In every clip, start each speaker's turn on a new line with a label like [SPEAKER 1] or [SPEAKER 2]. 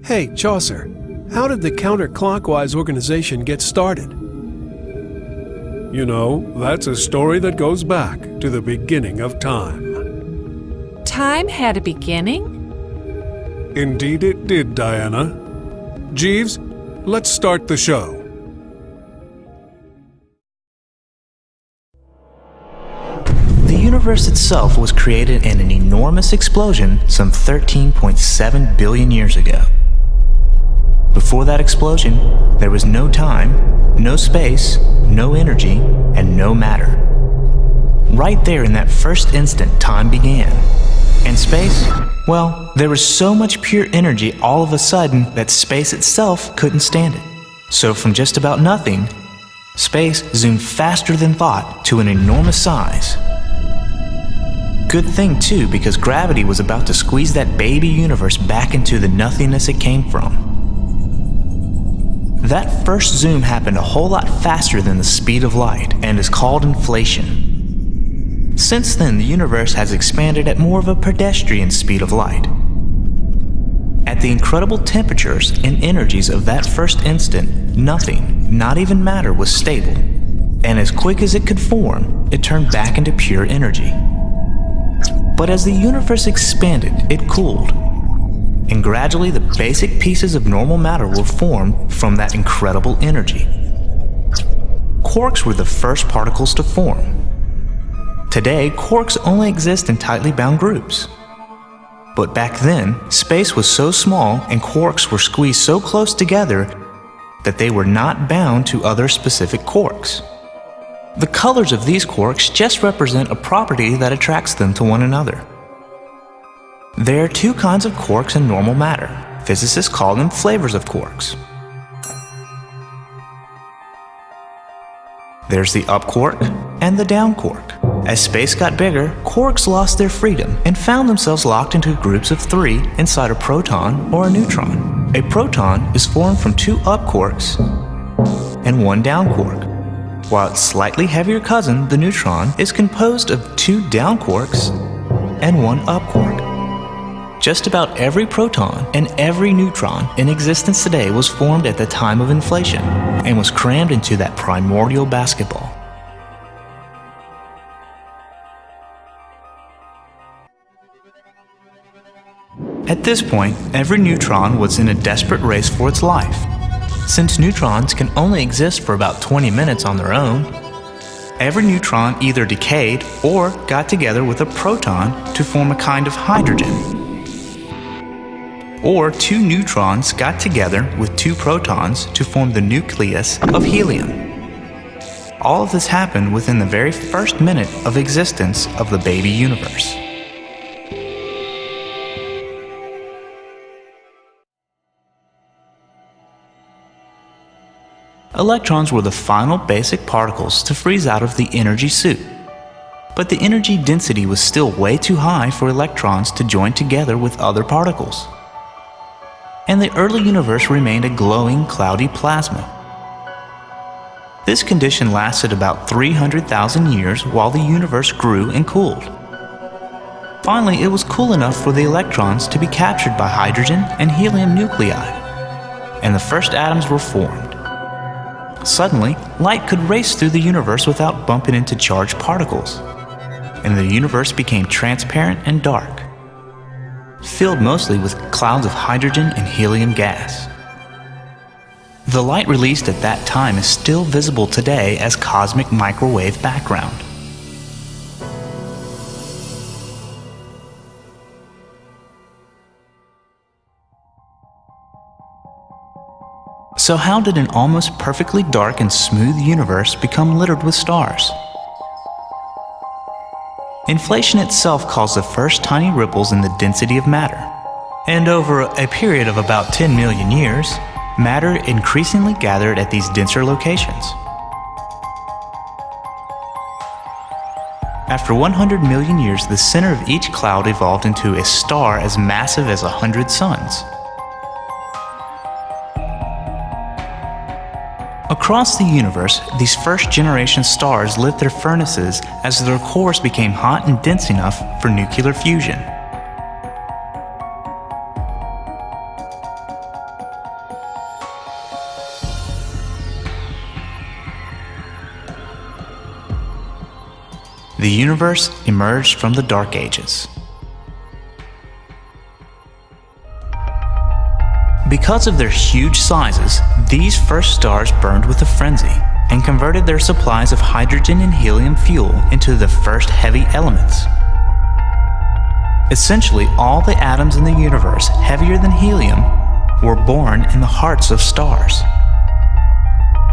[SPEAKER 1] Hey, Chaucer, how did the counterclockwise organization get started?
[SPEAKER 2] You know, that's a story that goes back to the beginning of time.
[SPEAKER 3] Time had a beginning?
[SPEAKER 2] Indeed it did, Diana. Jeeves, let's start the show.
[SPEAKER 4] The universe itself was created in an enormous explosion some 13.7 billion years ago. Before that explosion, there was no time, no space, no energy, and no matter. Right there in that first instant, time began. And space? Well, there was so much pure energy all of a sudden that space itself couldn't stand it. So from just about nothing, space zoomed faster than thought to an enormous size. Good thing too, because gravity was about to squeeze that baby universe back into the nothingness it came from. That first zoom happened a whole lot faster than the speed of light and is called inflation. Since then, the universe has expanded at more of a pedestrian speed of light. At the incredible temperatures and energies of that first instant, nothing, not even matter, was stable. And as quick as it could form, it turned back into pure energy. But as the universe expanded, it cooled. And gradually the basic pieces of normal matter were formed from that incredible energy. Quarks were the first particles to form. Today, quarks only exist in tightly bound groups. But back then, space was so small and quarks were squeezed so close together that they were not bound to other specific quarks. The colors of these quarks just represent a property that attracts them to one another. There are two kinds of quarks in normal matter. Physicists call them flavors of quarks. There's the up quark and the down quark. As space got bigger, quarks lost their freedom and found themselves locked into groups of three inside a proton or a neutron. A proton is formed from two up quarks and one down quark, while its slightly heavier cousin, the neutron, is composed of two down quarks and one up quark. Just about every proton and every neutron in existence today was formed at the time of inflation and was crammed into that primordial basketball. At this point, every neutron was in a desperate race for its life. Since neutrons can only exist for about 20 minutes on their own, every neutron either decayed or got together with a proton to form a kind of hydrogen. Or two neutrons got together with two protons to form the nucleus of helium. All of this happened within the very first minute of existence of the baby universe. Electrons were the final basic particles to freeze out of the energy soup. But the energy density was still way too high for electrons to join together with other particles. And the early universe remained a glowing, cloudy plasma. This condition lasted about 300,000 years while the universe grew and cooled. Finally, it was cool enough for the electrons to be captured by hydrogen and helium nuclei, and the first atoms were formed. Suddenly, light could race through the universe without bumping into charged particles, and the universe became transparent and dark, filled mostly with clouds of hydrogen and helium gas. The light released at that time is still visible today as cosmic microwave background. So how did an almost perfectly dark and smooth universe become littered with stars? Inflation itself caused the first tiny ripples in the density of matter. And over a period of about 10 million years, matter increasingly gathered at these denser locations. After 100 million years, the center of each cloud evolved into a star as massive as 100 suns. Across the universe, these first-generation stars lit their furnaces as their cores became hot and dense enough for nuclear fusion. the universe emerged from the Dark Ages. Because of their huge sizes, these first stars burned with a frenzy and converted their supplies of hydrogen and helium fuel into the first heavy elements. Essentially, all the atoms in the universe heavier than helium were born in the hearts of stars.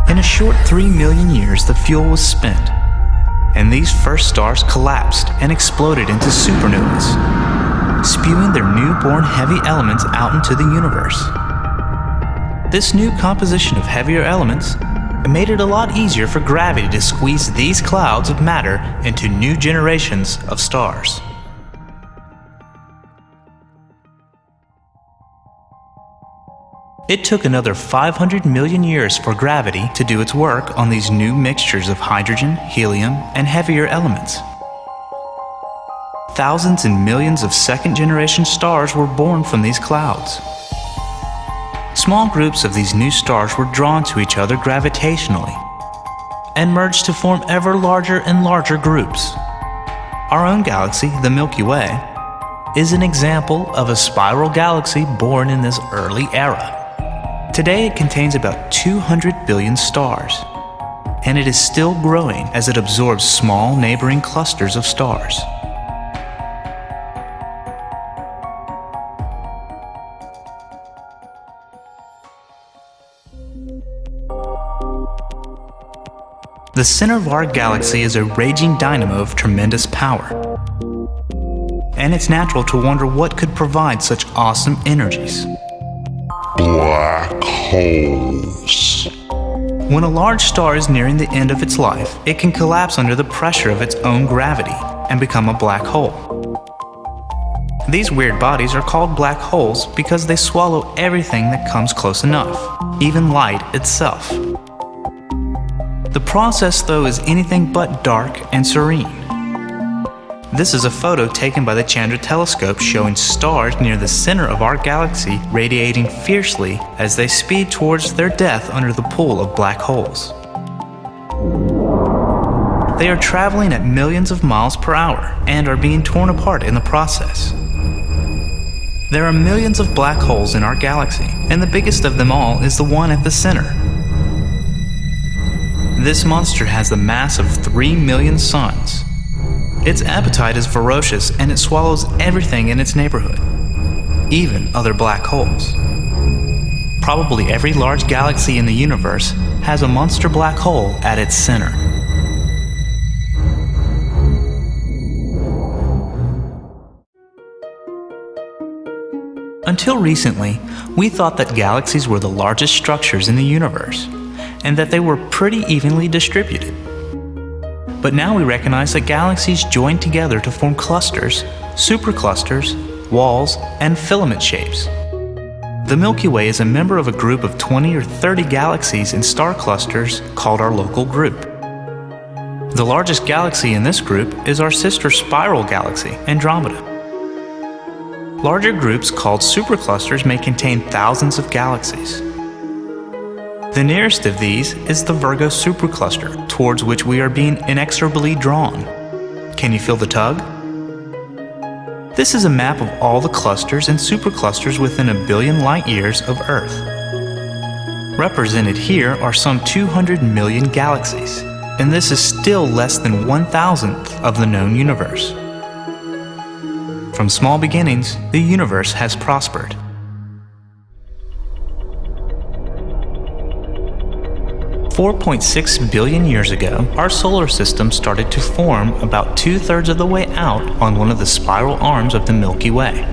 [SPEAKER 4] In a short 3 million years, the fuel was spent, and these first stars collapsed and exploded into supernovas, spewing their newborn heavy elements out into the universe. This new composition of heavier elements made it a lot easier for gravity to squeeze these clouds of matter into new generations of stars. It took another 500 million years for gravity to do its work on these new mixtures of hydrogen, helium, and heavier elements. Thousands and millions of second-generation stars were born from these clouds. Small groups of these new stars were drawn to each other gravitationally and merged to form ever larger and larger groups. Our own galaxy, the Milky Way, is an example of a spiral galaxy born in this early era. Today it contains about 200 billion stars, and it is still growing as it absorbs small neighboring clusters of stars. The center of our galaxy is a raging dynamo of tremendous power, and it's natural to wonder what could provide such awesome energies.
[SPEAKER 3] Black holes.
[SPEAKER 4] When a large star is nearing the end of its life, it can collapse under the pressure of its own gravity and become a black hole. These weird bodies are called black holes because they swallow everything that comes close enough, even light itself. The process, though, is anything but dark and serene. This is a photo taken by the Chandra Telescope showing stars near the center of our galaxy radiating fiercely as they speed towards their death under the pull of black holes. They are traveling at millions of miles per hour and are being torn apart in the process. There are millions of black holes in our galaxy, and the biggest of them all is the one at the center. This monster has the mass of 3 million suns. Its appetite is ferocious and it swallows everything in its neighborhood, even other black holes. Probably every large galaxy in the universe has a monster black hole at its center. Until recently, we thought that galaxies were the largest structures in the universe, and that they were pretty evenly distributed. But now we recognize that galaxies join together to form clusters, superclusters, walls, and filament shapes. The Milky Way is a member of a group of 20 or 30 galaxies and star clusters called our local group. The largest galaxy in this group is our sister spiral galaxy, Andromeda. Larger groups called superclusters may contain thousands of galaxies. The nearest of these is the Virgo supercluster, towards which we are being inexorably drawn. Can you feel the tug? This is a map of all the clusters and superclusters within a billion light-years of Earth. Represented here are some 200 million galaxies, and this is still less than 1,000th of the known universe. From small beginnings, the universe has prospered. $4.6 billion years ago, our solar system started to form about 2/3 of the way out on one of the spiral arms of the Milky Way.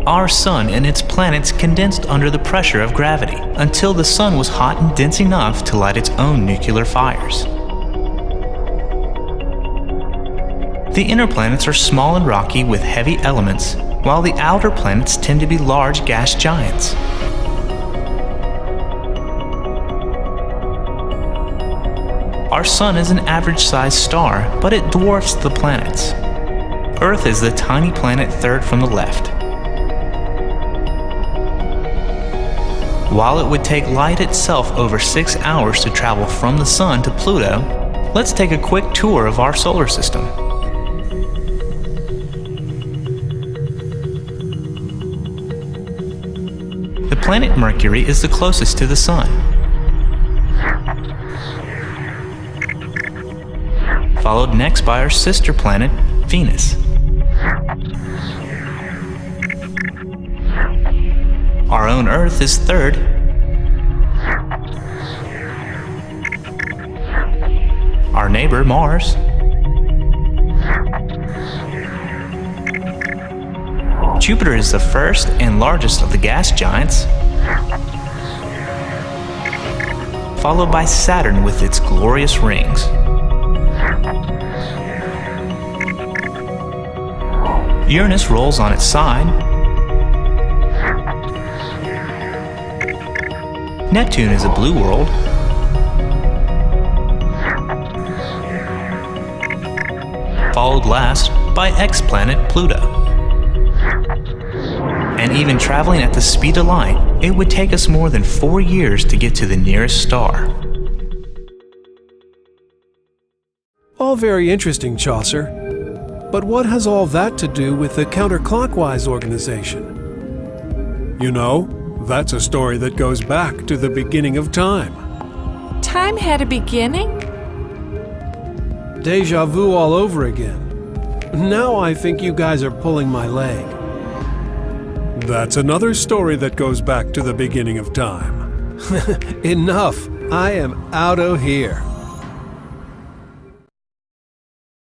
[SPEAKER 4] Our sun and its planets condensed under the pressure of gravity until the sun was hot and dense enough to light its own nuclear fires. The inner planets are small and rocky with heavy elements, while the outer planets tend to be large gas giants. Our sun is an average-sized star, but it dwarfs the planets. Earth is the tiny planet third from the left. While it would take light itself over 6 hours to travel from the sun to Pluto, let's take a quick tour of our solar system. The planet Mercury is the closest to the Sun, followed next by our sister planet, Venus. Our own Earth is third, our neighbor, Mars. Jupiter is the first and largest of the gas giants, followed by Saturn with its glorious rings. Uranus rolls on its side. Neptune is a blue world. Followed last by X-planet Pluto. And even traveling at the speed of light, it would take us more than 4 years to get to the nearest star.
[SPEAKER 1] All very interesting, Chaucer. But what has all that to do with the counterclockwise organization?
[SPEAKER 2] You know, that's a story that goes back to the beginning of time.
[SPEAKER 5] Time had a beginning?
[SPEAKER 1] Deja vu all over again. Now I think you guys are pulling my leg.
[SPEAKER 2] That's another story that goes back to the beginning of time.
[SPEAKER 1] Enough! I am out of here.